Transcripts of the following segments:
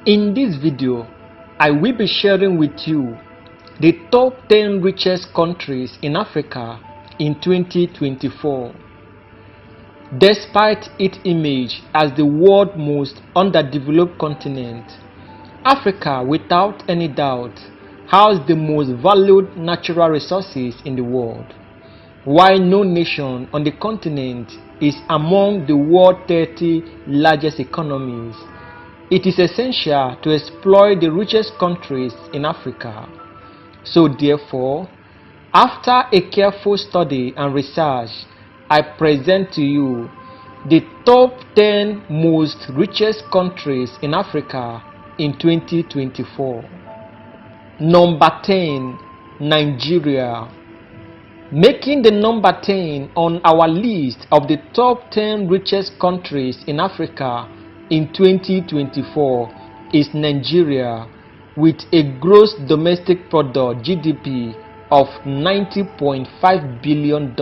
In this video, I will be sharing with you the top 10 richest countries in Africa in 2024. Despite its image as the world's most underdeveloped continent, Africa, without any doubt, has the most valued natural resources in the world. While no nation on the continent is among the world's 30 largest economies, it is essential to exploit the richest countries in Africa. So therefore, after a careful study and research, I present to you the top 10 most richest countries in Africa in 2024. Number 10, Nigeria. Making the number 10 on our list of the top 10 richest countries in Africa in 2024 is Nigeria, with a gross domestic product (GDP) of $90.5 billion.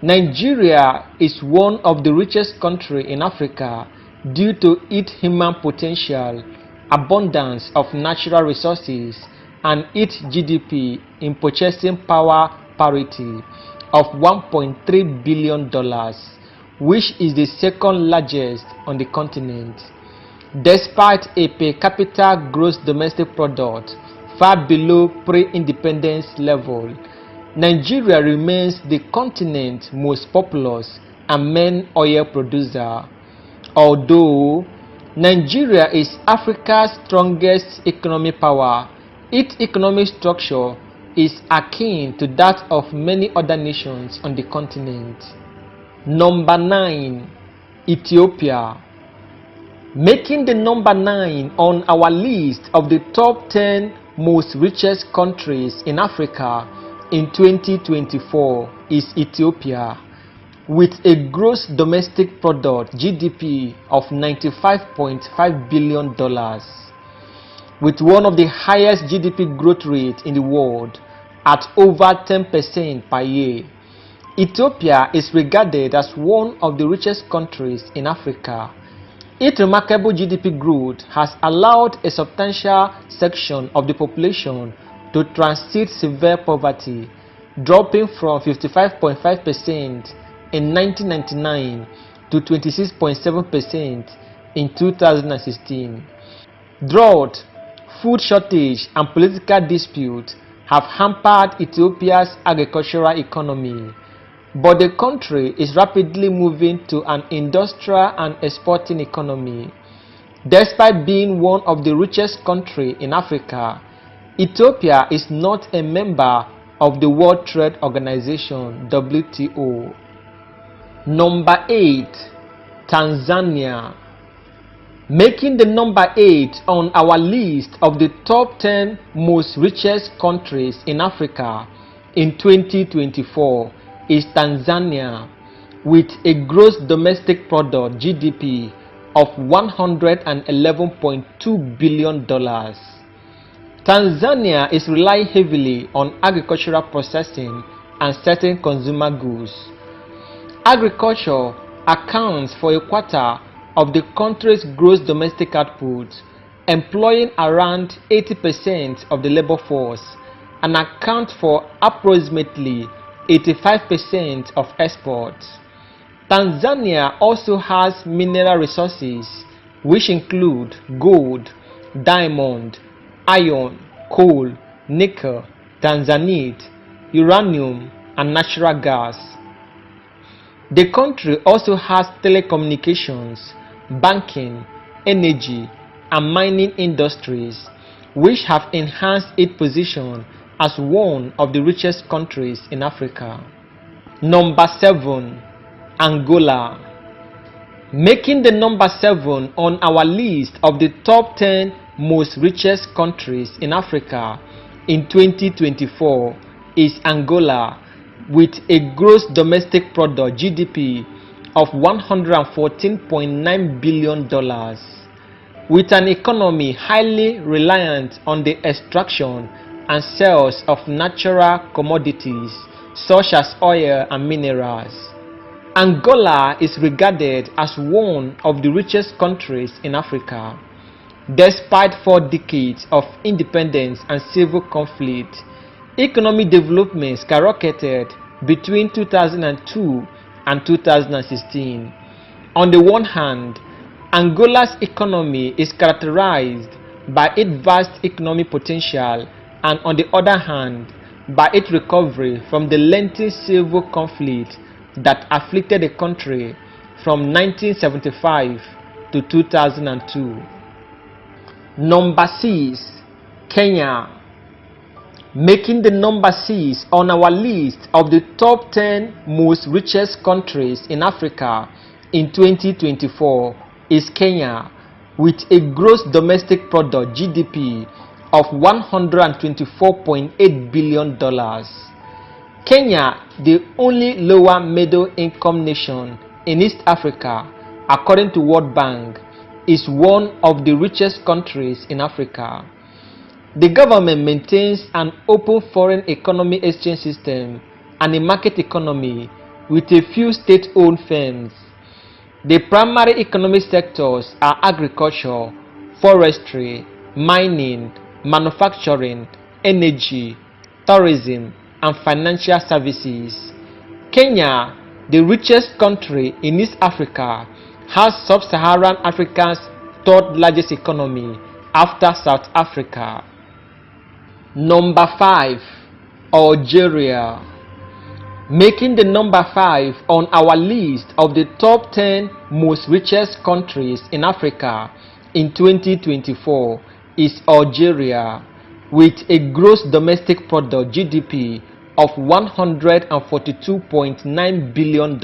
Nigeria is one of the richest countries in Africa due to its human potential, abundance of natural resources, and its GDP in purchasing power parity of $1.3 billion, which is the second largest on the continent. Despite a per capita gross domestic product far below pre-independence level, Nigeria remains the continent's most populous and main oil producer. Although Nigeria is Africa's strongest economic power, its economic structure is akin to that of many other nations on the continent. Number 9, Ethiopia. Making the number 9 on our list of the top 10 most richest countries in Africa in 2024 is Ethiopia, with a gross domestic product (GDP) of $95.5 billion. With one of the highest GDP growth rates in the world at over 10% per year, Ethiopia is regarded as one of the richest countries in Africa. Its remarkable GDP growth has allowed a substantial section of the population to transit severe poverty, dropping from 55.5% in 1999 to 26.7% in 2016. Drought, food shortage, and political disputes have hampered Ethiopia's agricultural economy, but the country is rapidly moving to an industrial and exporting economy. Despite being one of the richest countries in Africa, Ethiopia is not a member of the World Trade Organization (WTO). Number 8, Tanzania. Making the number 8 on our list of the top 10 most richest countries in Africa in 2024 is Tanzania, with a gross domestic product (GDP) of $111.2 billion. Tanzania is relying heavily on agricultural processing and certain consumer goods. Agriculture accounts for a quarter of the country's gross domestic output, employing around 80% of the labor force, and accounts for approximately 85% of exports. Tanzania also has mineral resources, which include gold, diamond, iron, coal, nickel, tanzanite, uranium, and natural gas. The country also has telecommunications, banking, energy, and mining industries, which have enhanced its position as one of the richest countries in Africa. Number 7, Angola. Making the number 7 on our list of the top 10 most richest countries in Africa in 2024 is Angola, with a gross domestic product (GDP) of $114.9 billion. With an economy highly reliant on the extraction and sales of natural commodities such as oil and minerals, Angola is regarded as one of the richest countries in Africa. Despite 4 decades of independence and civil conflict, economic development skyrocketed between 2002 and 2016. On the one hand, Angola's economy is characterized by its vast economic potential, and on the other hand, by its recovery from the lengthy civil conflict that afflicted the country from 1975 to 2002. Number 6. Kenya. Making the number 6 on our list of the top 10 most richest countries in Africa in 2024 is Kenya, with a gross domestic product (GDP) of $124.8 billion. Kenya, the only lower middle income nation in East Africa, according to World Bank, is one of the richest countries in Africa. The government maintains an open foreign economy exchange system and a market economy with a few state-owned firms. The primary economic sectors are agriculture, forestry, mining, manufacturing, energy, tourism, and financial services. Kenya, the richest country in East Africa, has sub-Saharan Africa's third largest economy after South Africa. Number 5. Algeria. Making the number 5 on our list of the top 10 most richest countries in Africa in 2024 is Algeria, with a gross domestic product (GDP) of $142.9 billion.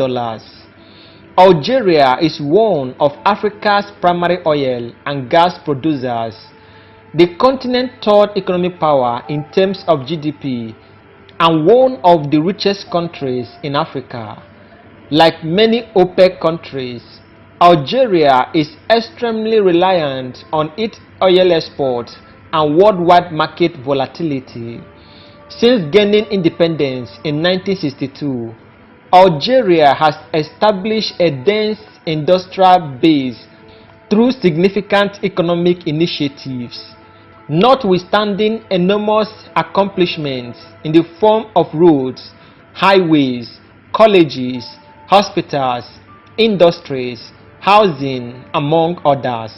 Algeria is one of Africa's primary oil and gas producers, the continent's third economic power in terms of GDP, and one of the richest countries in Africa. Like many OPEC countries, Algeria is extremely reliant on its oil exports and worldwide market volatility. Since gaining independence in 1962, Algeria has established a dense industrial base through significant economic initiatives. Notwithstanding enormous accomplishments in the form of roads, highways, colleges, hospitals, industries, housing, among others,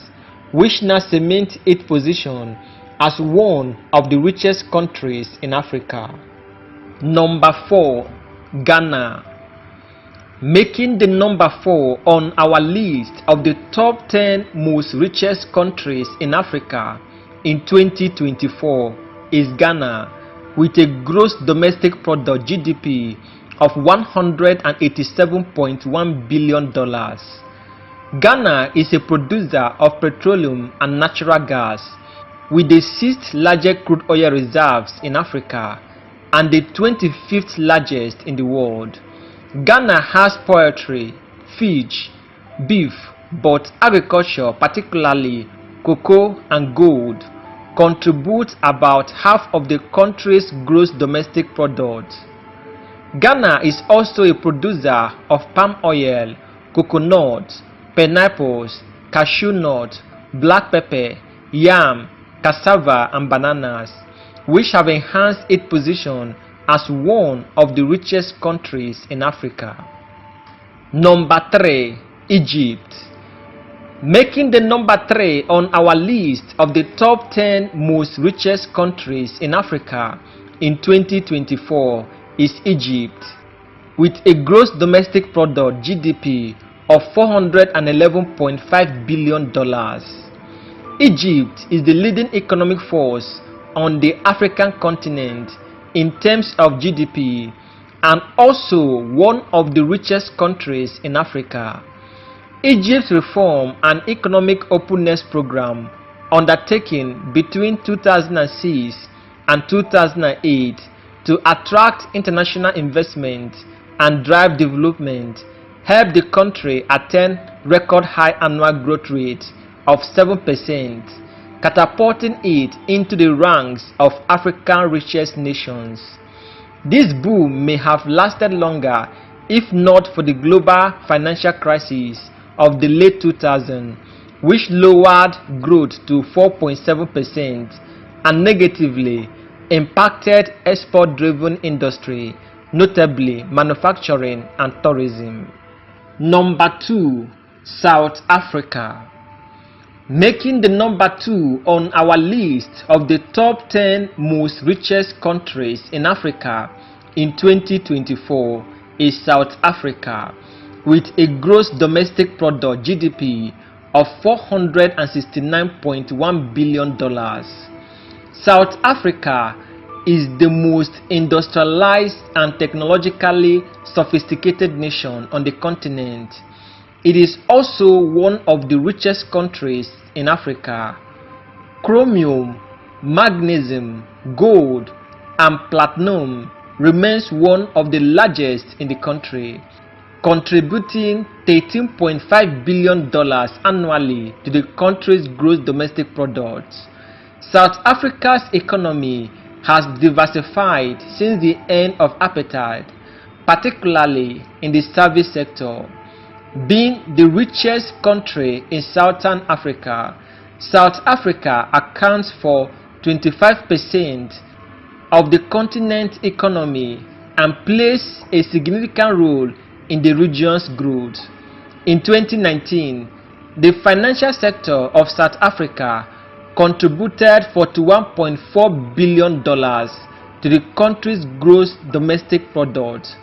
which now cement its position as one of the richest countries in Africa. Number 4. Ghana. Making the number 4 on our list of the top 10 most richest countries in Africa in 2024 is Ghana, with a gross domestic product (GDP) of $187.1 billion. Ghana is a producer of petroleum and natural gas, with the 6th largest crude oil reserves in Africa and the 25th largest in the world. Ghana has poultry, fish, beef, but agriculture, particularly cocoa and gold, contributes about half of the country's gross domestic product. Ghana is also a producer of palm oil, coconut, pineapples, cashew nut, black pepper, yam, cassava, and bananas, which have enhanced its position as one of the richest countries in Africa. Number 3. Egypt. Making the number 3 on our list of the top 10 most richest countries in Africa in 2024 is Egypt, with a gross domestic product (GDP) of $411.5 billion. Egypt is the leading economic force on the African continent in terms of GDP, and also one of the richest countries in Africa. Egypt's reform and economic openness program, undertaken between 2006 and 2008 to attract international investment and drive development, helped the country attain record high annual growth rate of 7%, catapulting it into the ranks of Africa's richest nations. This boom may have lasted longer if not for the global financial crisis of the late 2000s, which lowered growth to 4.7% and negatively impacted export-driven industry, notably manufacturing and tourism. Number 2. South Africa. Making the number 2 on our list of the top 10 most richest countries in Africa in 2024 is South Africa, with a gross domestic product (GDP) of $469.1 billion. South Africa is the most industrialized and technologically sophisticated nation on the continent. It is also one of the richest countries in Africa. Chromium, magnesium, gold, and platinum remains one of the largest in the country, contributing $13.5 billion annually to the country's gross domestic product. South Africa's economy has diversified since the end of apartheid, particularly in the service sector. Being the richest country in Southern Africa, South Africa accounts for 25% of the continent's economy and plays a significant role in the region's growth. In 2019, the financial sector of South Africa contributed $41.4 billion to the country's gross domestic product,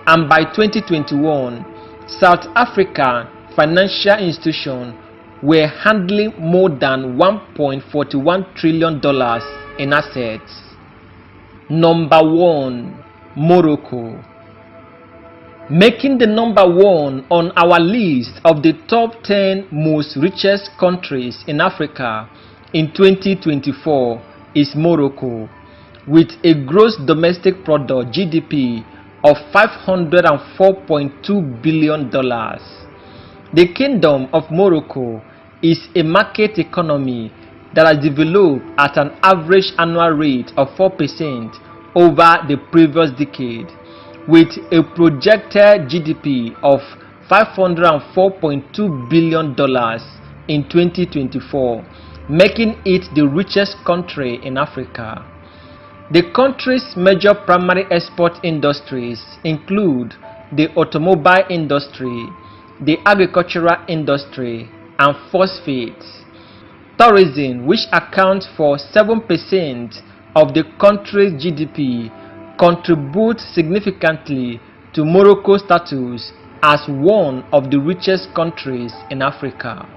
and by 2021, South African financial institutions were handling more than $1.41 trillion in assets. Number 1. Morocco. Making the number 1 on our list of the top 10 most richest countries in Africa in 2024 is Morocco, with a gross domestic product (GDP) of $504.2 billion. The Kingdom of Morocco is a market economy that has developed at an average annual rate of 4% over the previous decade, with a projected GDP of $504.2 billion in 2024, making it the richest country in Africa. The country's major primary export industries include the automobile industry, the agricultural industry, and phosphates. Tourism, which accounts for 7% of the country's GDP, contributes significantly to Morocco's status as one of the richest countries in Africa.